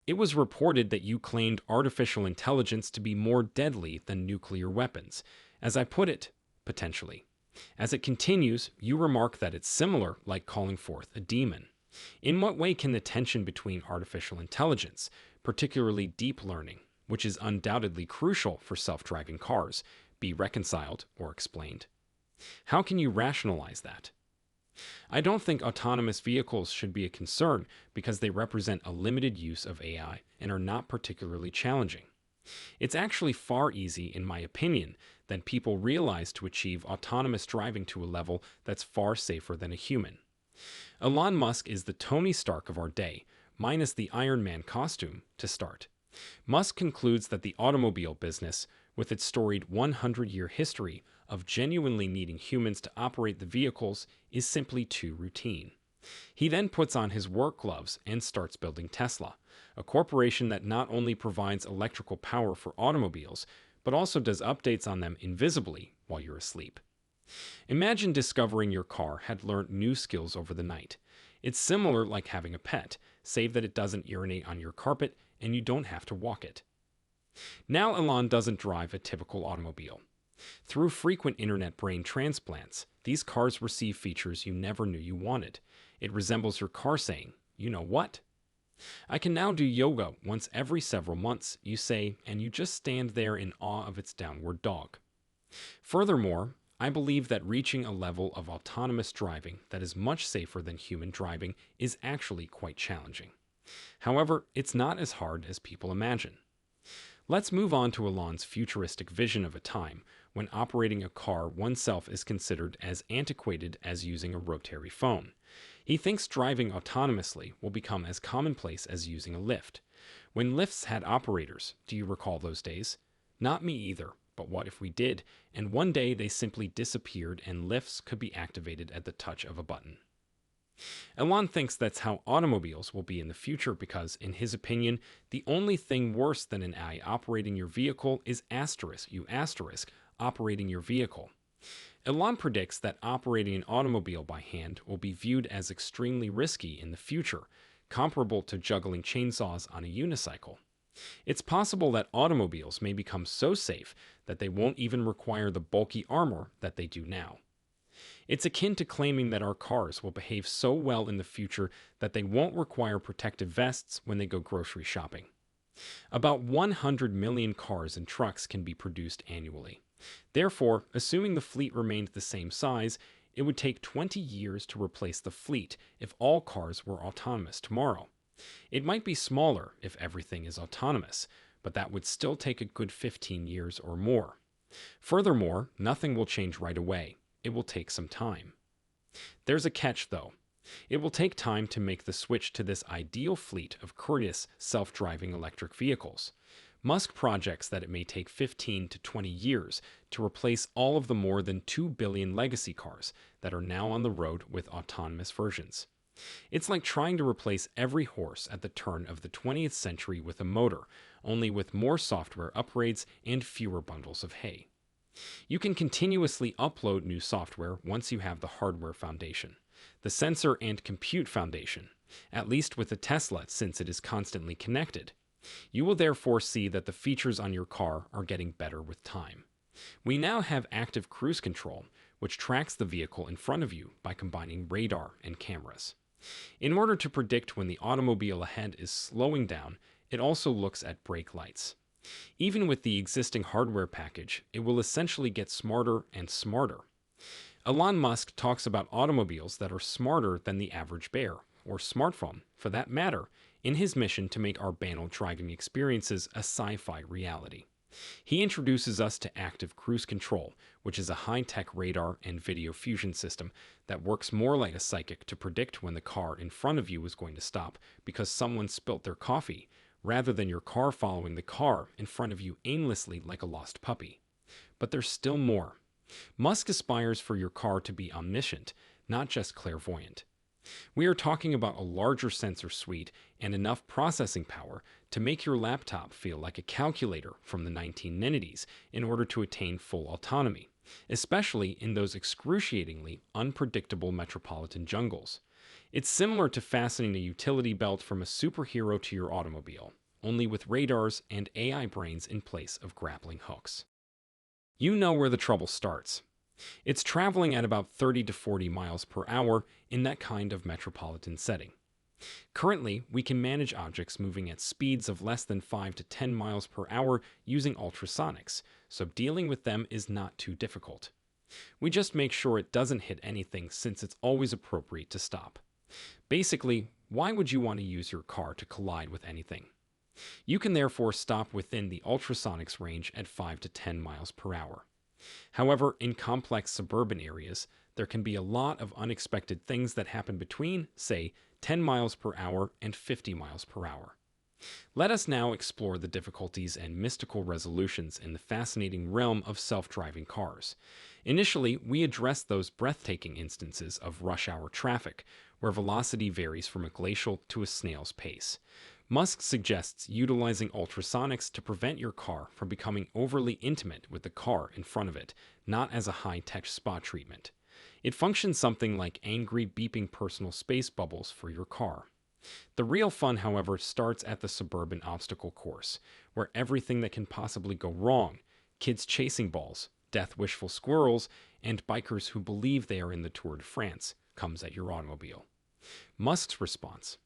It was reported that you claimed artificial intelligence to be more deadly than nuclear weapons. As I put it, potentially. As it continues, you remark that it's similar, like calling forth a demon. In what way can the tension between artificial intelligence, particularly deep learning, which is undoubtedly crucial for self-driving cars, be reconciled or explained? How can you rationalize that? I don't think autonomous vehicles should be a concern because they represent a limited use of AI and are not particularly challenging. It's actually far easy, in my opinion, than people realize to achieve autonomous driving to a level that's far safer than a human. Elon Musk is the Tony Stark of our day, minus the Iron Man costume, to start. Musk concludes that the automobile business, with its storied 100-year history of genuinely needing humans to operate the vehicles, is simply too routine. He then puts on his work gloves and starts building Tesla, a corporation that not only provides electrical power for automobiles, but also does updates on them invisibly while you're asleep. Imagine discovering your car had learned new skills over the night. It's similar like having a pet, save that it doesn't urinate on your carpet and you don't have to walk it. Now Elon doesn't drive a typical automobile. Through frequent internet brain transplants, these cars receive features you never knew you wanted. It resembles your car saying, "You know what? I can now do yoga once every several months," you say, and you just stand there in awe of its downward dog. Furthermore, I believe that reaching a level of autonomous driving that is much safer than human driving is actually quite challenging. However, it's not as hard as people imagine. Let's move on to Elon's futuristic vision of a time when operating a car oneself is considered as antiquated as using a rotary phone. He thinks driving autonomously will become as commonplace as using a lift. When lifts had operators, do you recall those days? Not me either, but what if we did, and one day they simply disappeared and lifts could be activated at the touch of a button? Elon thinks that's how automobiles will be in the future because, in his opinion, the only thing worse than an AI operating your vehicle is operating your vehicle. Elon predicts that operating an automobile by hand will be viewed as extremely risky in the future, comparable to juggling chainsaws on a unicycle. It's possible that automobiles may become so safe that they won't even require the bulky armor that they do now. It's akin to claiming that our cars will behave so well in the future that they won't require protective vests when they go grocery shopping. About 100 million cars and trucks can be produced annually. Therefore, assuming the fleet remained the same size, it would take 20 years to replace the fleet if all cars were autonomous tomorrow. It might be smaller if everything is autonomous, but that would still take a good 15 years or more. Furthermore, nothing will change right away. It will take some time. There's a catch, though. It will take time to make the switch to this ideal fleet of courteous, self-driving electric vehicles. Musk projects that it may take 15 to 20 years to replace all of the more than 2 billion legacy cars that are now on the road with autonomous versions. It's like trying to replace every horse at the turn of the 20th century with a motor, only with more software upgrades and fewer bundles of hay. You can continuously upload new software once you have the hardware foundation, the sensor and compute foundation, at least with the Tesla since it is constantly connected. You will therefore see that the features on your car are getting better with time. We now have active cruise control, which tracks the vehicle in front of you by combining radar and cameras. In order to predict when the automobile ahead is slowing down, it also looks at brake lights. Even with the existing hardware package, it will essentially get smarter and smarter. Elon Musk talks about automobiles that are smarter than the average bear, or smartphone, for that matter, in his mission to make our banal driving experiences a sci-fi reality. He introduces us to active cruise control, which is a high-tech radar and video fusion system that works more like a psychic to predict when the car in front of you is going to stop because someone spilt their coffee, rather than your car following the car in front of you aimlessly like a lost puppy. But there's still more. Musk aspires for your car to be omniscient, not just clairvoyant. We are talking about a larger sensor suite and enough processing power to make your laptop feel like a calculator from the 1990s in order to attain full autonomy, especially in those excruciatingly unpredictable metropolitan jungles. It's similar to fastening a utility belt from a superhero to your automobile, only with radars and AI brains in place of grappling hooks. You know where the trouble starts. It's traveling at about 30 to 40 miles per hour in that kind of metropolitan setting. Currently, we can manage objects moving at speeds of less than 5 to 10 miles per hour using ultrasonics, so dealing with them is not too difficult. We just make sure it doesn't hit anything since it's always appropriate to stop. Basically, why would you want to use your car to collide with anything? You can therefore stop within the ultrasonics range at 5 to 10 miles per hour. However, in complex suburban areas, there can be a lot of unexpected things that happen between, say, 10 miles per hour and 50 miles per hour. Let us now explore the difficulties and mystical resolutions in the fascinating realm of self-driving cars. Initially, we addressed those breathtaking instances of rush hour traffic, where velocity varies from a glacial to a snail's pace. Musk suggests utilizing ultrasonics to prevent your car from becoming overly intimate with the car in front of it, not as a high-tech spa treatment. It functions something like angry beeping personal space bubbles for your car. The real fun, however, starts at the suburban obstacle course, where everything that can possibly go wrong, kids chasing balls, death wishful squirrels, and bikers who believe they are in the Tour de France, comes at your automobile. Musk's response: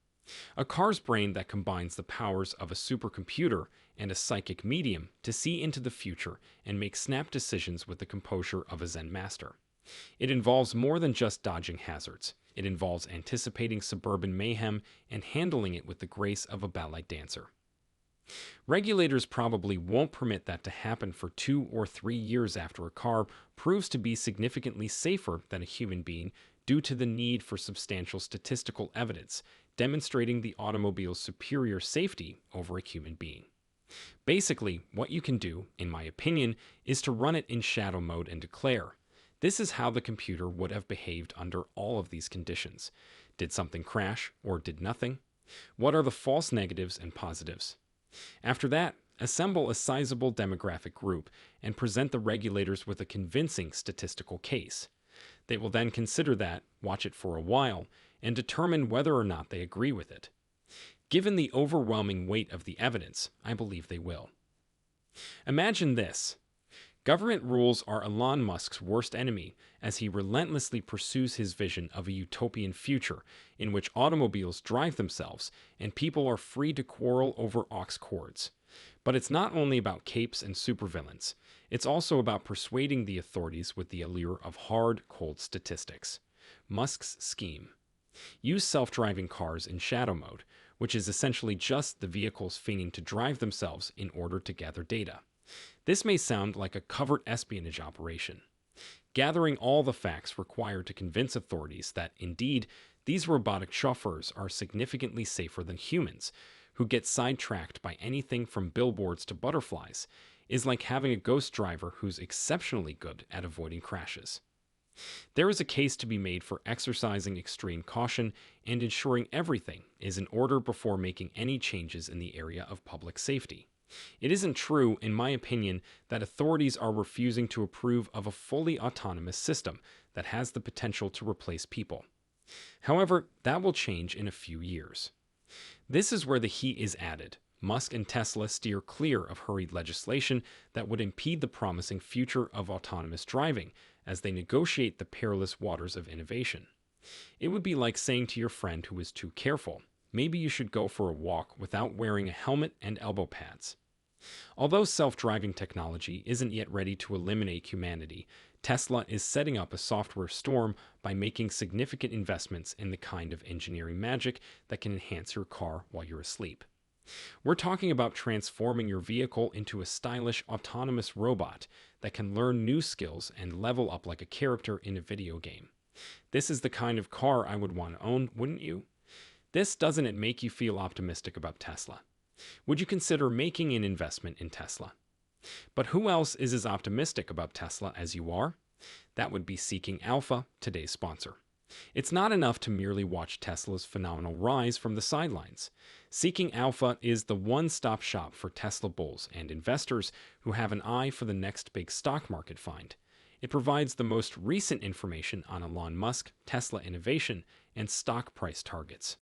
a car's brain that combines the powers of a supercomputer and a psychic medium to see into the future and make snap decisions with the composure of a Zen master. It involves more than just dodging hazards. It involves anticipating suburban mayhem and handling it with the grace of a ballet dancer. Regulators probably won't permit that to happen for 2 or 3 years after a car proves to be significantly safer than a human being due to the need for substantial statistical evidence demonstrating the automobile's superior safety over a human being. Basically, what you can do, in my opinion, is to run it in shadow mode and declare, this is how the computer would have behaved under all of these conditions. Did something crash or did nothing? What are the false negatives and positives? After that, assemble a sizable demographic group and present the regulators with a convincing statistical case. They will then consider that, watch it for a while, and determine whether or not they agree with it. Given the overwhelming weight of the evidence, I believe they will. Imagine this. Government rules are Elon Musk's worst enemy as he relentlessly pursues his vision of a utopian future in which automobiles drive themselves and people are free to quarrel over aux cords. But it's not only about capes and supervillains. It's also about persuading the authorities with the allure of hard, cold statistics. Musk's scheme: use self-driving cars in shadow mode, which is essentially just the vehicles feigning to drive themselves in order to gather data. This may sound like a covert espionage operation, gathering all the facts required to convince authorities that, indeed, these robotic chauffeurs are significantly safer than humans, who get sidetracked by anything from billboards to butterflies, is like having a ghost driver who's exceptionally good at avoiding crashes. There is a case to be made for exercising extreme caution and ensuring everything is in order before making any changes in the area of public safety. It isn't true, in my opinion, that authorities are refusing to approve of a fully autonomous system that has the potential to replace people. However, that will change in a few years. This is where the heat is added. Musk and Tesla steer clear of hurried legislation that would impede the promising future of autonomous driving as they negotiate the perilous waters of innovation. It would be like saying to your friend who is too careful, maybe you should go for a walk without wearing a helmet and elbow pads. Although self-driving technology isn't yet ready to eliminate humanity, Tesla is setting up a software storm by making significant investments in the kind of engineering magic that can enhance your car while you're asleep. We're talking about transforming your vehicle into a stylish autonomous robot that can learn new skills and level up like a character in a video game. This is the kind of car I would want to own, wouldn't you? Doesn't it make you feel optimistic about Tesla? Would you consider making an investment in Tesla? But who else is as optimistic about Tesla as you are? That would be Seeking Alpha, today's sponsor. It's not enough to merely watch Tesla's phenomenal rise from the sidelines. Seeking Alpha is the one-stop shop for Tesla bulls and investors who have an eye for the next big stock market find. It provides the most recent information on Elon Musk, Tesla innovation, and stock price targets.